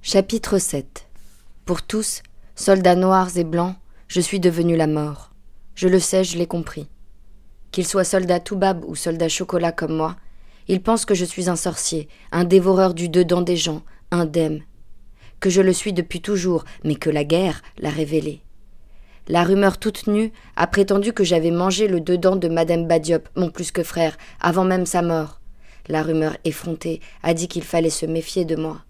Chapitre 7. Pour tous, soldats noirs et blancs, je suis devenu la mort. Je le sais, je l'ai compris. Qu'ils soient soldats toubab ou soldats chocolat comme moi, ils pensent que je suis un sorcier, un dévoreur du dedans des gens, un dème. Que je le suis depuis toujours, mais que la guerre l'a révélé. La rumeur toute nue a prétendu que j'avais mangé le dedans de Madame Badiop, mon plus que frère, avant même sa mort. La rumeur effrontée a dit qu'il fallait se méfier de moi.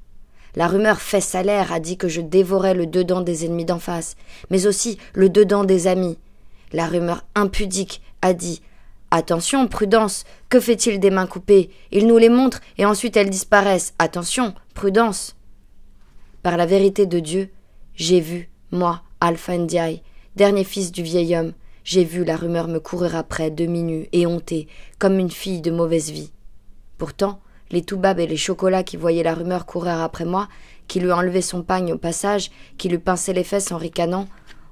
La rumeur fait salaire a dit que je dévorais le dedans des ennemis d'en face, mais aussi le dedans des amis. La rumeur impudique a dit « Attention, prudence, que fait-il des mains coupées? Il nous les montre et ensuite elles disparaissent. Attention, prudence !» Par la vérité de Dieu, j'ai vu, moi, Alpha Ndiaye, dernier fils du vieil homme, j'ai vu la rumeur me courir après, demi-nue et hontée, comme une fille de mauvaise vie. Pourtant, les toubabs et les chocolats qui voyaient la rumeur courir après moi, qui lui enlevaient son pagne au passage, qui lui pinçaient les fesses en ricanant,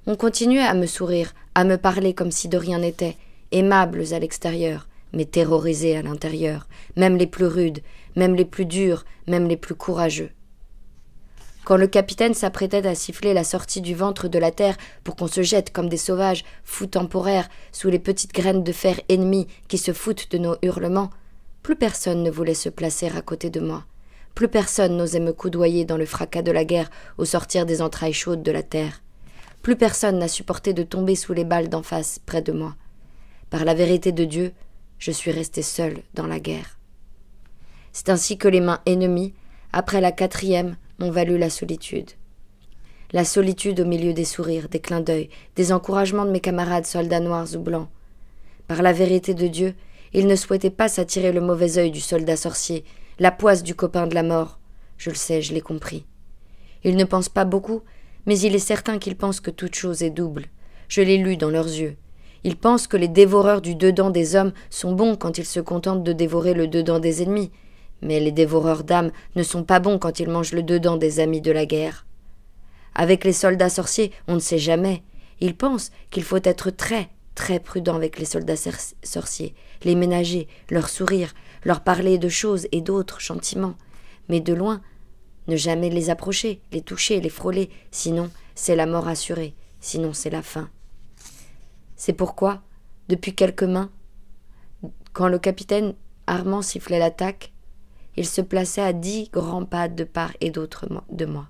ont continué à me sourire, à me parler comme si de rien n'était, aimables à l'extérieur, mais terrorisés à l'intérieur, même les plus rudes, même les plus durs, même les plus courageux. Quand le capitaine s'apprêtait à siffler la sortie du ventre de la terre pour qu'on se jette comme des sauvages, fous temporaires, sous les petites graines de fer ennemies qui se foutent de nos hurlements, plus personne ne voulait se placer à côté de moi. Plus personne n'osait me coudoyer dans le fracas de la guerre au sortir des entrailles chaudes de la terre. Plus personne n'a supporté de tomber sous les balles d'en face, près de moi. Par la vérité de Dieu, je suis resté seul dans la guerre. C'est ainsi que les mains ennemies, après la 4e, m'ont valu la solitude. La solitude au milieu des sourires, des clins d'œil, des encouragements de mes camarades soldats noirs ou blancs. Par la vérité de Dieu, ils ne souhaitaient pas s'attirer le mauvais œil du soldat sorcier, la poisse du copain de la mort. Je le sais, je l'ai compris. Ils ne pensent pas beaucoup, mais il est certain qu'ils pensent que toute chose est double. Je l'ai lu dans leurs yeux. Ils pensent que les dévoreurs du dedans des hommes sont bons quand ils se contentent de dévorer le dedans des ennemis, mais les dévoreurs d'âmes ne sont pas bons quand ils mangent le dedans des amis de la guerre. Avec les soldats sorciers, on ne sait jamais. Ils pensent qu'il faut être très, très prudent avec les soldats sorciers, les ménager, leur sourire, leur parler de choses et d'autres gentiment, mais de loin, ne jamais les approcher, les toucher, les frôler, sinon c'est la mort assurée, sinon c'est la fin. C'est pourquoi, depuis quelques mains, quand le capitaine Armand sifflait l'attaque, il se plaçait à 10 grands pas de part et d'autre de moi.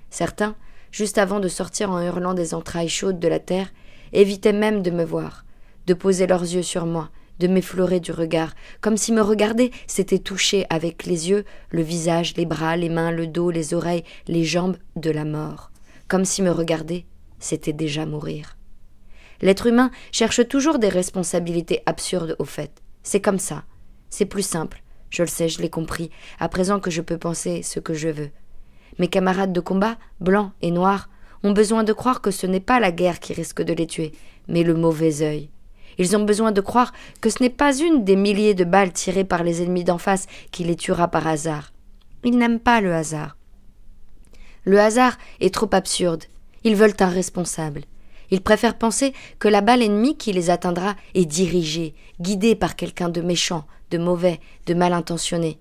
Certains, juste avant de sortir en hurlant des entrailles chaudes de la terre, évitaient même de me voir, de poser leurs yeux sur moi, de m'effleurer du regard, comme si me regarder, c'était toucher avec les yeux le visage, les bras, les mains, le dos, les oreilles, les jambes de la mort. Comme si me regarder, c'était déjà mourir. L'être humain cherche toujours des responsabilités absurdes au fait. C'est comme ça. C'est plus simple. Je le sais, je l'ai compris, à présent que je peux penser ce que je veux. Mes camarades de combat, blancs et noirs, ont besoin de croire que ce n'est pas la guerre qui risque de les tuer, mais le mauvais œil. Ils ont besoin de croire que ce n'est pas une des milliers de balles tirées par les ennemis d'en face qui les tuera par hasard. Ils n'aiment pas le hasard. Le hasard est trop absurde. Ils veulent un responsable. Ils préfèrent penser que la balle ennemie qui les atteindra est dirigée, guidée par quelqu'un de méchant, de mauvais, de mal intentionné.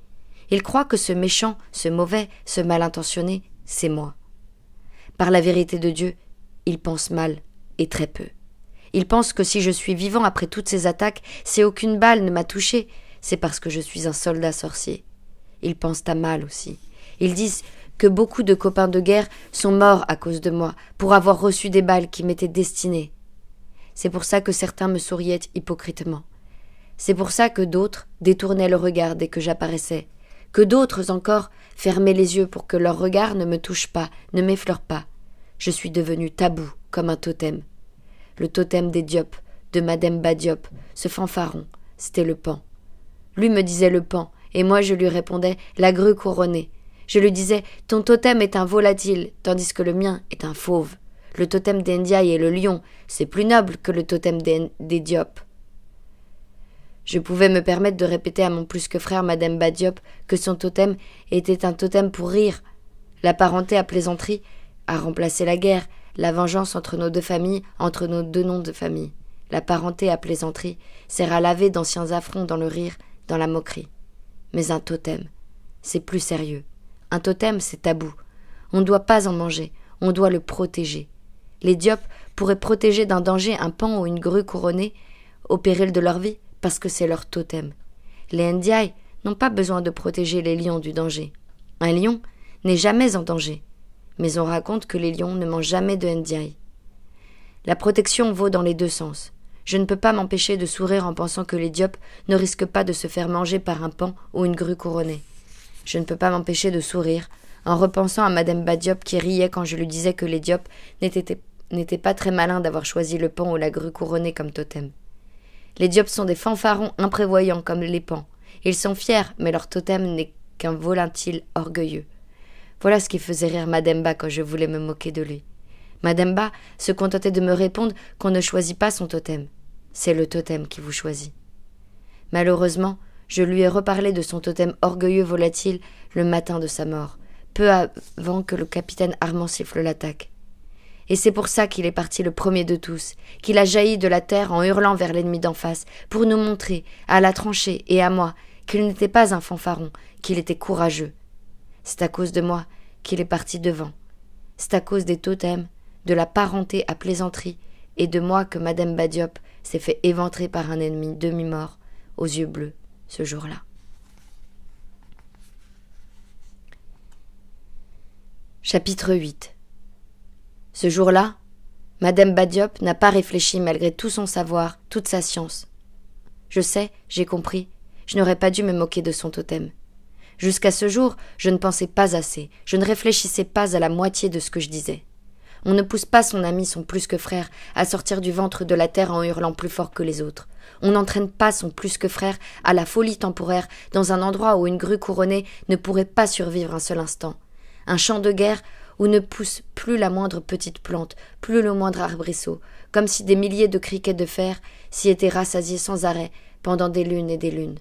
Ils croient que ce méchant, ce mauvais, ce mal intentionné, c'est moi. Par la vérité de Dieu, ils pensent mal, et très peu. Ils pensent que si je suis vivant après toutes ces attaques, si aucune balle ne m'a touché, c'est parce que je suis un soldat sorcier. Ils pensent à mal aussi. Ils disent que beaucoup de copains de guerre sont morts à cause de moi, pour avoir reçu des balles qui m'étaient destinées. C'est pour ça que certains me souriaient hypocritement. C'est pour ça que d'autres détournaient le regard dès que j'apparaissais, que d'autres encore fermaient les yeux pour que leur regard ne me touche pas, ne m'effleure pas. Je suis devenu tabou, comme un totem. Le totem des Diop, de Madame Badiop, ce fanfaron, c'était le pan. Lui me disait le pan, et moi je lui répondais la grue couronnée. Je lui disais « Ton totem est un volatile, tandis que le mien est un fauve. Le totem des Ndiaye est le lion, c'est plus noble que le totem des Diop. » Je pouvais me permettre de répéter à mon plus que frère Madame Badiop que son totem était un totem pour rire. La parenté à plaisanterie a remplacé la guerre, la vengeance entre nos deux familles, entre nos deux noms de famille. La parenté à plaisanterie sert à laver d'anciens affronts dans le rire, dans la moquerie. Mais un totem, c'est plus sérieux. Un totem, c'est tabou. On ne doit pas en manger, on doit le protéger. Les Diop pourraient protéger d'un danger un paon ou une grue couronnée, au péril de leur vie, parce que c'est leur totem. Les Ndiaye n'ont pas besoin de protéger les lions du danger. Un lion n'est jamais en danger, mais on raconte que les lions ne mangent jamais de Ndiaye. La protection vaut dans les deux sens. Je ne peux pas m'empêcher de sourire en pensant que les Diop ne risquent pas de se faire manger par un paon ou une grue couronnée. Je ne peux pas m'empêcher de sourire en repensant à Madame Badiop qui riait quand je lui disais que les Diop n'étaient pas très malins d'avoir choisi le paon ou la grue couronnée comme totem. Les Diop sont des fanfarons imprévoyants comme les pans. Ils sont fiers, mais leur totem n'est qu'un volatile orgueilleux. Voilà ce qui faisait rire Mademba quand je voulais me moquer de lui. Mademba se contentait de me répondre qu'on ne choisit pas son totem. C'est le totem qui vous choisit. Malheureusement, je lui ai reparlé de son totem orgueilleux volatile le matin de sa mort, peu avant que le capitaine Armand siffle l'attaque. Et c'est pour ça qu'il est parti le premier de tous, qu'il a jailli de la terre en hurlant vers l'ennemi d'en face, pour nous montrer, à la tranchée et à moi, qu'il n'était pas un fanfaron, qu'il était courageux. C'est à cause de moi qu'il est parti devant. C'est à cause des totems, de la parenté à plaisanterie, et de moi que Madame Badiop s'est fait éventrer par un ennemi demi-mort, aux yeux bleus, ce jour-là. Chapitre 8. Ce jour-là, Madame Badiop n'a pas réfléchi malgré tout son savoir, toute sa science. Je sais, j'ai compris, je n'aurais pas dû me moquer de son totem. Jusqu'à ce jour, je ne pensais pas assez, je ne réfléchissais pas à la moitié de ce que je disais. On ne pousse pas son ami, son plus que frère, à sortir du ventre de la terre en hurlant plus fort que les autres. On n'entraîne pas son plus que frère à la folie temporaire dans un endroit où une grue couronnée ne pourrait pas survivre un seul instant. Un champ de guerre où ne pousse plus la moindre petite plante, plus le moindre arbrisseau, comme si des milliers de criquets de fer s'y étaient rassasiés sans arrêt pendant des lunes et des lunes.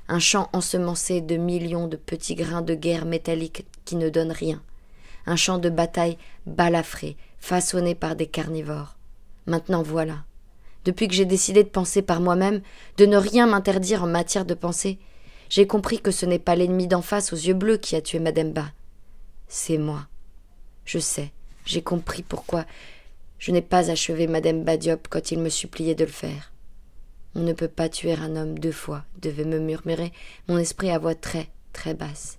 Un champ ensemencé de millions de petits grains de guerre métalliques qui ne donnent rien. Un champ de bataille balafré, façonné par des carnivores. Maintenant voilà. Depuis que j'ai décidé de penser par moi-même, de ne rien m'interdire en matière de pensée, j'ai compris que ce n'est pas l'ennemi d'en face aux yeux bleus qui a tué Mademba. C'est moi. Je sais, j'ai compris pourquoi je n'ai pas achevé Madame Badiop quand il me suppliait de le faire. On ne peut pas tuer un homme 2 fois, devait me murmurer mon esprit à voix très, très basse.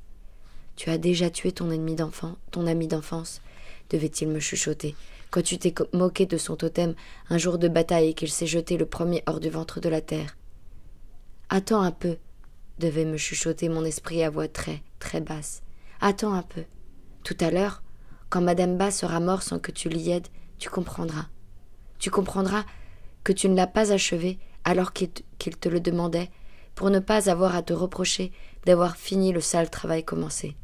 Tu as déjà tué ton ami d'enfance, devait-il me chuchoter, quand tu t'es moqué de son totem un jour de bataille et qu'il s'est jeté le premier hors du ventre de la terre. Attends un peu, devait me chuchoter mon esprit à voix très, très basse. Attends un peu. Tout à l'heure, quand Madame Ba sera morte sans que tu l'y aides, tu comprendras. Tu comprendras que tu ne l'as pas achevé alors qu'il te le demandait, pour ne pas avoir à te reprocher d'avoir fini le sale travail commencé.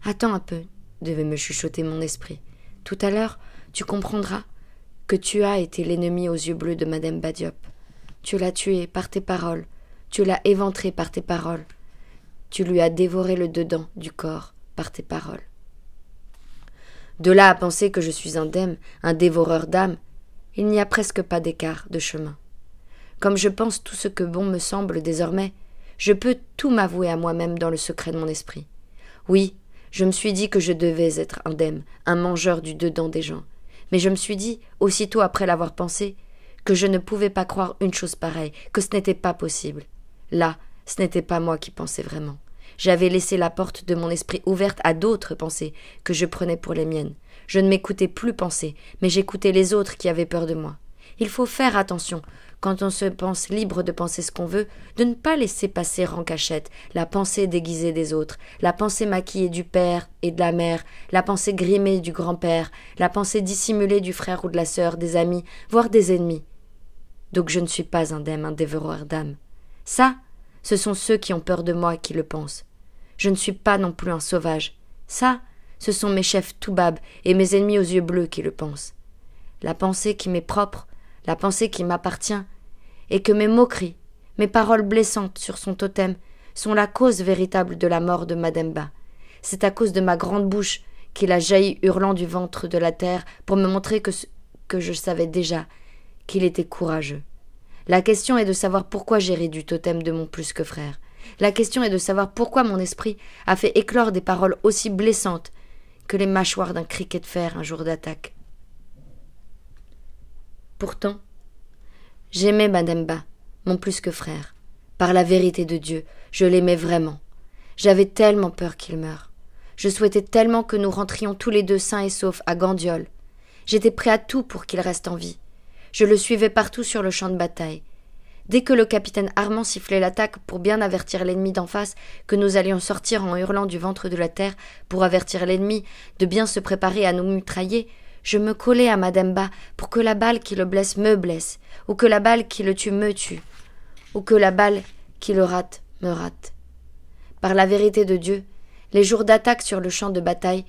Attends un peu, devait me chuchoter mon esprit. Tout à l'heure, tu comprendras que tu as été l'ennemi aux yeux bleus de Madame Badiop. Tu l'as tué par tes paroles, tu l'as éventré par tes paroles, tu lui as dévoré le dedans du corps par tes paroles. De là à penser que je suis indemne, un dévoreur d'âme, il n'y a presque pas d'écart de chemin. Comme je pense tout ce que bon me semble désormais, je peux tout m'avouer à moi-même dans le secret de mon esprit. Oui, je me suis dit que je devais être indemne, un mangeur du dedans des gens. Mais je me suis dit, aussitôt après l'avoir pensé, que je ne pouvais pas croire une chose pareille, que ce n'était pas possible. Là, ce n'était pas moi qui pensais vraiment. J'avais laissé la porte de mon esprit ouverte à d'autres pensées que je prenais pour les miennes. Je ne m'écoutais plus penser, mais j'écoutais les autres qui avaient peur de moi. Il faut faire attention, quand on se pense libre de penser ce qu'on veut, de ne pas laisser passer en cachette la pensée déguisée des autres, la pensée maquillée du père et de la mère, la pensée grimée du grand-père, la pensée dissimulée du frère ou de la sœur, des amis, voire des ennemis. Donc je ne suis pas indemne, un dévoreur d'âme. Ça, ce sont ceux qui ont peur de moi qui le pensent. Je ne suis pas non plus un sauvage. Ça, ce sont mes chefs Toubab et mes ennemis aux yeux bleus qui le pensent. La pensée qui m'est propre, la pensée qui m'appartient, et que mes moqueries, mes paroles blessantes sur son totem sont la cause véritable de la mort de Mademba. C'est à cause de ma grande bouche qu'il a jailli hurlant du ventre de la terre pour me montrer que je savais déjà qu'il était courageux. La question est de savoir pourquoi j'ai ri du totem de mon plus que frère. La question est de savoir pourquoi mon esprit a fait éclore des paroles aussi blessantes que les mâchoires d'un criquet de fer un jour d'attaque. Pourtant, j'aimais Mademba, mon plus que frère. Par la vérité de Dieu, je l'aimais vraiment. J'avais tellement peur qu'il meure. Je souhaitais tellement que nous rentrions tous les deux sains et saufs à Gandiol. J'étais prêt à tout pour qu'il reste en vie. Je le suivais partout sur le champ de bataille. Dès que le capitaine Armand sifflait l'attaque pour bien avertir l'ennemi d'en face que nous allions sortir en hurlant du ventre de la terre pour avertir l'ennemi de bien se préparer à nous mitrailler, je me collais à Mademba pour que la balle qui le blesse me blesse, ou que la balle qui le tue me tue, ou que la balle qui le rate me rate. Par la vérité de Dieu, les jours d'attaque sur le champ de bataille,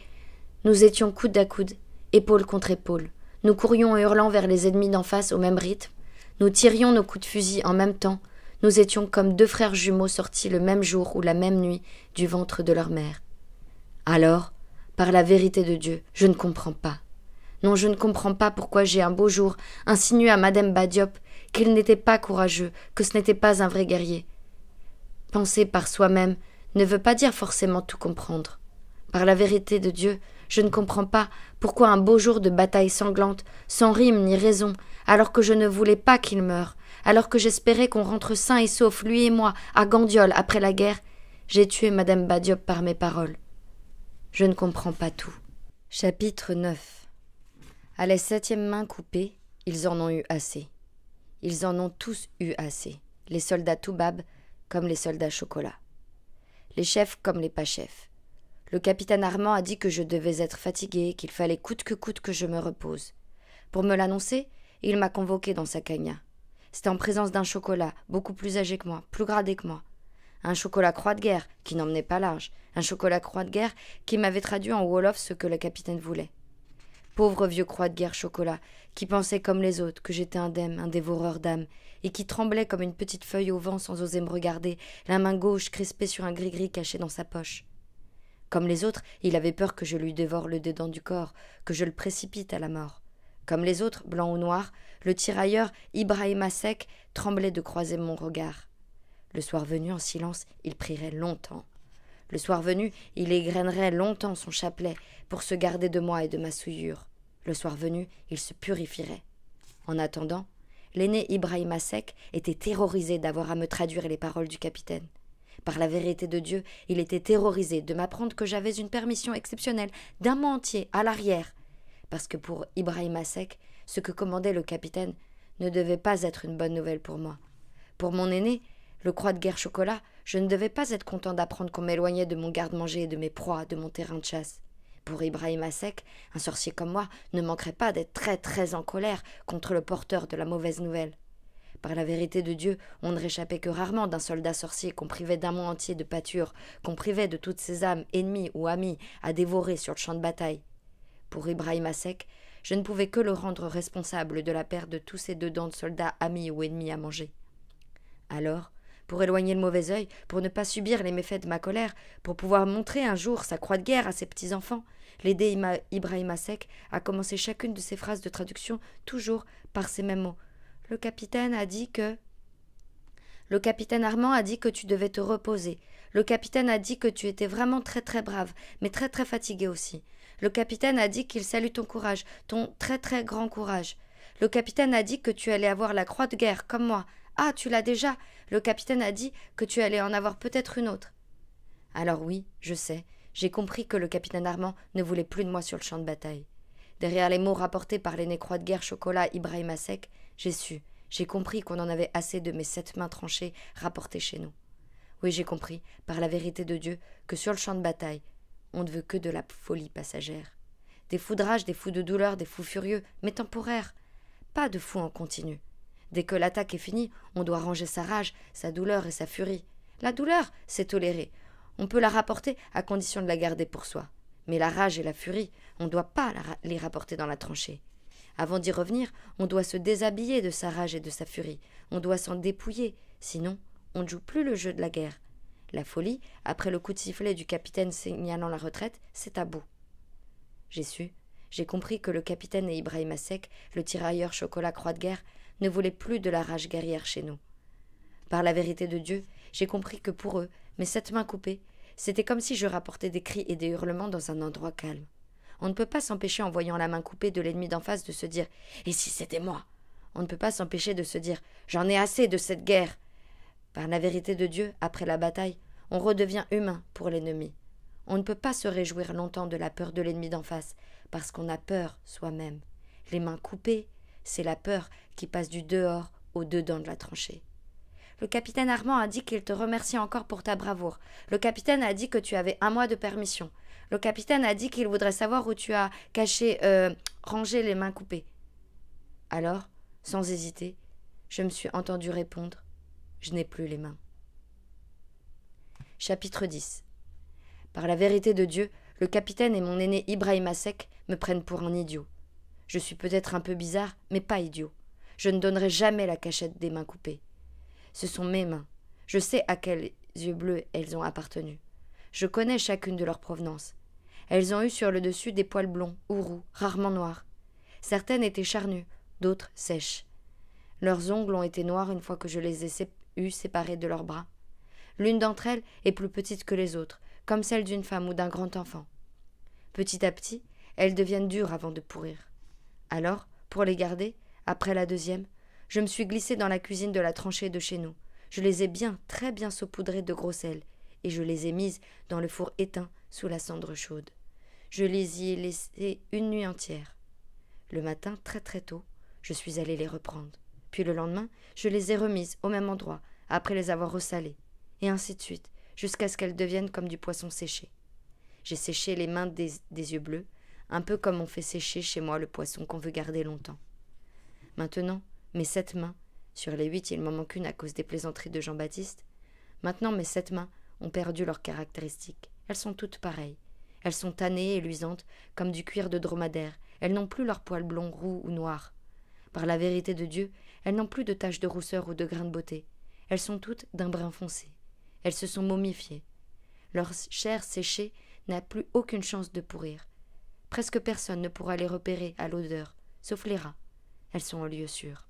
nous étions coude à coude, épaule contre épaule. Nous courions en hurlant vers les ennemis d'en face au même rythme. Nous tirions nos coups de fusil en même temps. Nous étions comme deux frères jumeaux sortis le même jour ou la même nuit du ventre de leur mère. Alors, par la vérité de Dieu, je ne comprends pas. Non, je ne comprends pas pourquoi j'ai un beau jour insinué à Mademba Diop qu'il n'était pas courageux, que ce n'était pas un vrai guerrier. Penser par soi-même ne veut pas dire forcément tout comprendre. Par la vérité de Dieu, je ne comprends pas pourquoi un beau jour de bataille sanglante, sans rime ni raison, alors que je ne voulais pas qu'il meure, alors que j'espérais qu'on rentre sain et sauf, lui et moi, à Gandiol après la guerre, j'ai tué Mademba Diop par mes paroles. Je ne comprends pas tout. Chapitre 9. À la 7e main coupée, ils en ont eu assez. Ils en ont tous eu assez, les soldats Toubab comme les soldats Chocolat. Les chefs comme les pas chefs. Le capitaine Armand a dit que je devais être fatigué, qu'il fallait coûte que je me repose. Pour me l'annoncer, il m'a convoqué dans sa caïna. C'était en présence d'un Chocolat, beaucoup plus âgé que moi, plus gradé que moi. Un Chocolat croix de guerre, qui n'emmenait pas large. Un Chocolat croix de guerre qui m'avait traduit en wolof ce que le capitaine voulait. Pauvre vieux croix de guerre Chocolat, qui pensait comme les autres que j'étais indemne, un dévoreur d'âmes, et qui tremblait comme une petite feuille au vent sans oser me regarder, la main gauche crispée sur un gris-gris caché dans sa poche. Comme les autres, il avait peur que je lui dévore le dedans du corps, que je le précipite à la mort. Comme les autres, blanc ou noir, le tirailleur Ibrahima Sek tremblait de croiser mon regard. Le soir venu, en silence, il prierait longtemps. Le soir venu, il égrainerait longtemps son chapelet pour se garder de moi et de ma souillure. Le soir venu, il se purifierait. En attendant, l'aîné Ibrahima Sek était terrorisé d'avoir à me traduire les paroles du capitaine. Par la vérité de Dieu, il était terrorisé de m'apprendre que j'avais une permission exceptionnelle d'un mois entier à l'arrière, parce que pour Ibrahima Sek, ce que commandait le capitaine ne devait pas être une bonne nouvelle pour moi. Pour mon aîné, le croix de guerre Chocolat, je ne devais pas être content d'apprendre qu'on m'éloignait de mon garde-manger et de mes proies, de mon terrain de chasse. Pour Ibrahima Sek, un sorcier comme moi ne manquerait pas d'être très très en colère contre le porteur de la mauvaise nouvelle. Par la vérité de Dieu, on ne réchappait que rarement d'un soldat sorcier qu'on privait d'un mois entier de pâture, qu'on privait de toutes ses âmes, ennemies ou amies, à dévorer sur le champ de bataille. Pour Ibrahima Sek, je ne pouvais que le rendre responsable de la perte de tous ces deux dents de soldats amis ou ennemis à manger. Alors, pour éloigner le mauvais œil, pour ne pas subir les méfaits de ma colère, pour pouvoir montrer un jour sa croix de guerre à ses petits-enfants, l'aîné Ibrahima Sek a commencé chacune de ses phrases de traduction toujours par ces mêmes mots. Le capitaine Armand a dit que tu devais te reposer. Le capitaine a dit que tu étais vraiment très très brave, mais très très fatigué aussi. Le capitaine a dit qu'il salue ton courage, ton très très grand courage. Le capitaine a dit que tu allais avoir la croix de guerre, comme moi. Ah, tu l'as déjà. Le capitaine a dit que tu allais en avoir peut-être une autre. Alors oui, je sais, j'ai compris que le capitaine Armand ne voulait plus de moi sur le champ de bataille. Derrière les mots rapportés par l'aîné croix de guerre Chocolat Ibrahima Sek, j'ai compris qu'on en avait assez de mes 7 mains tranchées rapportées chez nous. Oui, j'ai compris, par la vérité de Dieu, que sur le champ de bataille, on ne veut que de la folie passagère. Des fous de rage, des fous de douleur, des fous furieux, mais temporaires. Pas de fous en continu. Dès que l'attaque est finie, on doit ranger sa rage, sa douleur et sa furie. La douleur, c'est toléré. On peut la rapporter à condition de la garder pour soi. Mais la rage et la furie, on ne doit pas les rapporter dans la tranchée. Avant d'y revenir, on doit se déshabiller de sa rage et de sa furie. On doit s'en dépouiller, sinon on ne joue plus le jeu de la guerre. La folie, après le coup de sifflet du capitaine signalant la retraite, c'est tabou. J'ai compris que le capitaine et Ibrahima Sek, le tirailleur Chocolat croix de guerre, ne voulaient plus de la rage guerrière chez nous. Par la vérité de Dieu, j'ai compris que pour eux, mes 7 mains coupées, c'était comme si je rapportais des cris et des hurlements dans un endroit calme. On ne peut pas s'empêcher en voyant la main coupée de l'ennemi d'en face de se dire « Et si c'était moi ?» On ne peut pas s'empêcher de se dire « J'en ai assez de cette guerre !» Par la vérité de Dieu, après la bataille, on redevient humain pour l'ennemi. On ne peut pas se réjouir longtemps de la peur de l'ennemi d'en face, parce qu'on a peur soi-même. Les mains coupées, c'est la peur qui passe du dehors au dedans de la tranchée. Le capitaine Armand a dit qu'il te remercie encore pour ta bravoure. Le capitaine a dit que tu avais 1 mois de permission. Le capitaine a dit qu'il voudrait savoir où tu as rangé les mains coupées. Alors, sans hésiter, je me suis entendu répondre « Je n'ai plus les mains ». Chapitre 10. Par la vérité de Dieu, le capitaine et mon aîné Ibrahima Seck me prennent pour un idiot. Je suis peut-être un peu bizarre, mais pas idiot. Je ne donnerai jamais la cachette des mains coupées. Ce sont mes mains. Je sais à quels yeux bleus elles ont appartenu. Je connais chacune de leur provenance. Elles ont eu sur le dessus des poils blonds ou roux, rarement noirs. Certaines étaient charnues, d'autres sèches. Leurs ongles ont été noirs une fois que je les ai eus séparés de leurs bras. L'une d'entre elles est plus petite que les autres, comme celle d'une femme ou d'un grand enfant. Petit à petit, elles deviennent dures avant de pourrir. Alors, pour les garder, après la deuxième, je me suis glissée dans la cuisine de la tranchée de chez nous. Je les ai très bien saupoudrées de gros sel, et je les ai mises dans le four éteint sous la cendre chaude. Je les y ai laissées une nuit entière. Le matin, très très tôt, je suis allée les reprendre. Puis le lendemain, je les ai remises au même endroit, après les avoir ressalées, et ainsi de suite, jusqu'à ce qu'elles deviennent comme du poisson séché. J'ai séché les mains des yeux bleus, un peu comme on fait sécher chez moi le poisson qu'on veut garder longtemps. Maintenant, mes 7 mains, sur les 8 il m'en manque une à cause des plaisanteries de Jean-Baptiste, maintenant mes 7 mains ont perdu leurs caractéristiques. Elles sont toutes pareilles. Elles sont tannées et luisantes comme du cuir de dromadaire. Elles n'ont plus leurs poils blonds, roux ou noirs. Par la vérité de Dieu, elles n'ont plus de taches de rousseur ou de grains de beauté. Elles sont toutes d'un brun foncé. Elles se sont momifiées. Leur chair séchée n'a plus aucune chance de pourrir. Presque personne ne pourra les repérer à l'odeur, sauf les rats. Elles sont en lieu sûr.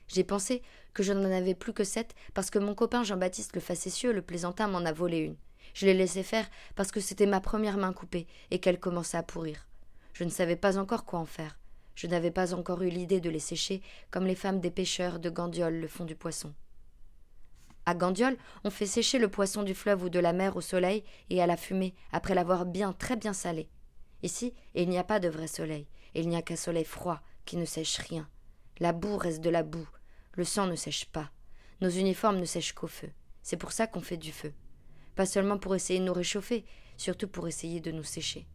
J'ai pensé que je n'en avais plus que 7 parce que mon copain Jean-Baptiste le facétieux, le plaisantin, m'en a volé une. Je l'ai laissé faire parce que c'était ma première main coupée et qu'elle commençait à pourrir. Je ne savais pas encore quoi en faire. Je n'avais pas encore eu l'idée de les sécher comme les femmes des pêcheurs de Gandiol le font du poisson. À Gandiol, on fait sécher le poisson du fleuve ou de la mer au soleil et à la fumée après l'avoir très bien salé. Ici, il n'y a pas de vrai soleil. Il n'y a qu'un soleil froid qui ne sèche rien. La boue reste de la boue. Le sang ne sèche pas. Nos uniformes ne sèchent qu'au feu. C'est pour ça qu'on fait du feu. Pas seulement pour essayer de nous réchauffer, surtout pour essayer de nous sécher.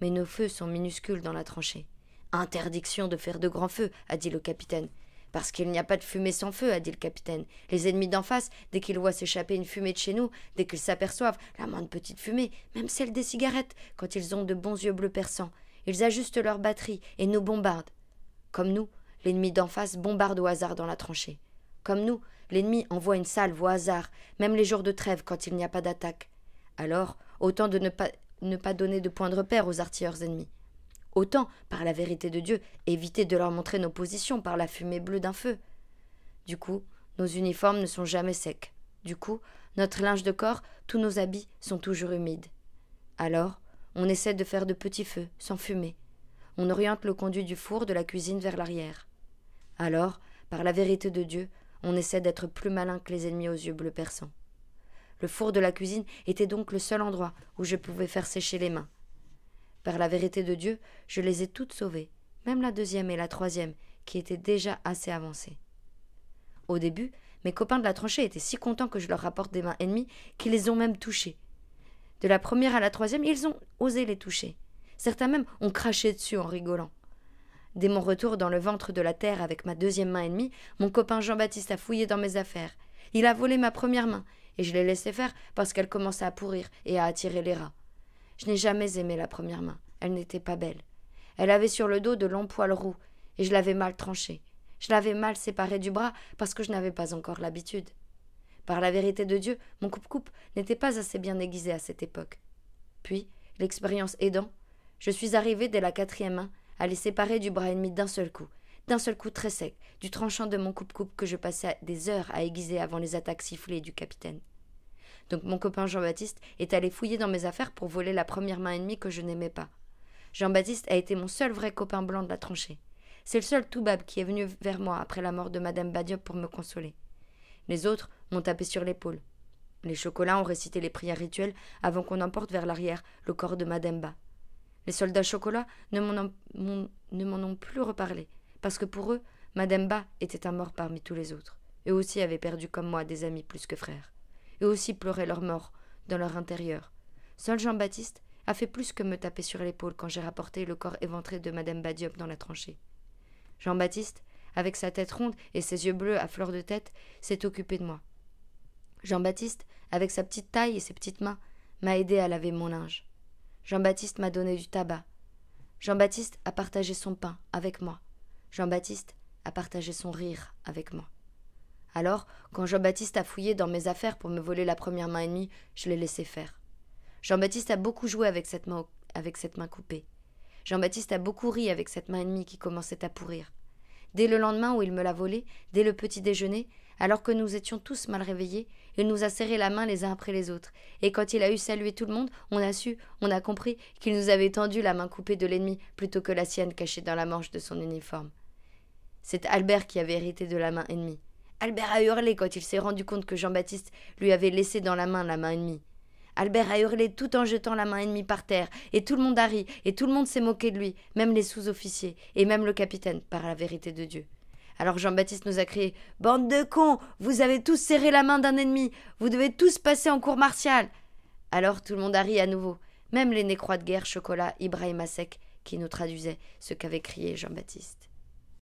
Mais nos feux sont minuscules dans la tranchée. Interdiction de faire de grands feux, a dit le capitaine. Parce qu'il n'y a pas de fumée sans feu, a dit le capitaine. Les ennemis d'en face, dès qu'ils voient s'échapper une fumée de chez nous, dès qu'ils s'aperçoivent la moindre petite fumée, même celle des cigarettes, quand ils ont de bons yeux bleus perçants, ils ajustent leur batterie et nous bombardent. Comme nous, l'ennemi d'en face bombarde au hasard dans la tranchée. Comme nous, l'ennemi envoie une salve au hasard, même les jours de trêve quand il n'y a pas d'attaque. Alors, autant de ne pas donner de point de repère aux artilleurs ennemis. Autant, par la vérité de Dieu, éviter de leur montrer nos positions par la fumée bleue d'un feu. Du coup, nos uniformes ne sont jamais secs. Du coup, notre linge de corps, tous nos habits sont toujours humides. Alors, on essaie de faire de petits feux, sans fumer. On oriente le conduit du four de la cuisine vers l'arrière. Alors, par la vérité de Dieu, on essaie d'être plus malin que les ennemis aux yeux bleus perçants. Le four de la cuisine était donc le seul endroit où je pouvais faire sécher les mains. Par la vérité de Dieu, je les ai toutes sauvées, même la deuxième et la troisième, qui étaient déjà assez avancées. Au début, mes copains de la tranchée étaient si contents que je leur rapporte des mains ennemies qu'ils les ont même touchées. De la première à la troisième, ils ont osé les toucher. Certains même ont craché dessus en rigolant. Dès mon retour dans le ventre de la terre avec ma deuxième main ennemie, mon copain Jean-Baptiste a fouillé dans mes affaires. Il a volé ma première main, et je l'ai laissé faire parce qu'elle commençait à pourrir et à attirer les rats. Je n'ai jamais aimé la première main, elle n'était pas belle. Elle avait sur le dos de longs poils roux, et je l'avais mal tranchée. Je l'avais mal séparée du bras parce que je n'avais pas encore l'habitude. Par la vérité de Dieu, mon coupe-coupe n'était pas assez bien aiguisé à cette époque. Puis, l'expérience aidant, je suis arrivée dès la quatrième main à les séparer du bras ennemi d'un seul coup très sec, du tranchant de mon coupe-coupe que je passais des heures à aiguiser avant les attaques sifflées du capitaine. Donc mon copain Jean-Baptiste est allé fouiller dans mes affaires pour voler la première main ennemie que je n'aimais pas. Jean-Baptiste a été mon seul vrai copain blanc de la tranchée. C'est le seul toubab qui est venu vers moi après la mort de Madame Badiop pour me consoler. Les autres m'ont tapé sur l'épaule. Les chocolats ont récité les prières rituelles avant qu'on emporte vers l'arrière le corps de Madame Ba. Les soldats chocolats ne m'en ont plus reparlé, parce que pour eux, Madame Ba était un mort parmi tous les autres. Eux aussi avaient perdu comme moi des amis plus que frères. Eux aussi pleuraient leur mort dans leur intérieur. Seul Jean-Baptiste a fait plus que me taper sur l'épaule quand j'ai rapporté le corps éventré de Madame Badiop dans la tranchée. Jean-Baptiste, avec sa tête ronde et ses yeux bleus à fleur de tête, s'est occupé de moi. Jean-Baptiste, avec sa petite taille et ses petites mains, m'a aidé à laver mon linge. Jean-Baptiste m'a donné du tabac. Jean-Baptiste a partagé son pain avec moi. Jean-Baptiste a partagé son rire avec moi. Alors, quand Jean-Baptiste a fouillé dans mes affaires pour me voler la première main ennemie, je l'ai laissé faire. Jean-Baptiste a beaucoup joué avec cette main coupée. Jean-Baptiste a beaucoup ri avec cette main ennemie qui commençait à pourrir. Dès le lendemain où il me l'a volée, dès le petit déjeuner, alors que nous étions tous mal réveillés, il nous a serré la main les uns après les autres, et quand il a eu salué tout le monde, on a compris qu'il nous avait tendu la main coupée de l'ennemi plutôt que la sienne cachée dans la manche de son uniforme. C'est Albert qui avait hérité de la main ennemie. Albert a hurlé quand il s'est rendu compte que Jean-Baptiste lui avait laissé dans la main ennemie. Albert a hurlé tout en jetant la main ennemie par terre, et tout le monde a ri, et tout le monde s'est moqué de lui, même les sous-officiers, et même le capitaine, par la vérité de Dieu. Alors Jean-Baptiste nous a crié « Bande de cons, vous avez tous serré la main d'un ennemi, vous devez tous passer en cour martiale !» Alors tout le monde a ri à nouveau, même les nécrois de guerre Chocolat, Ibrahim Asek, qui nous traduisaient ce qu'avait crié Jean-Baptiste.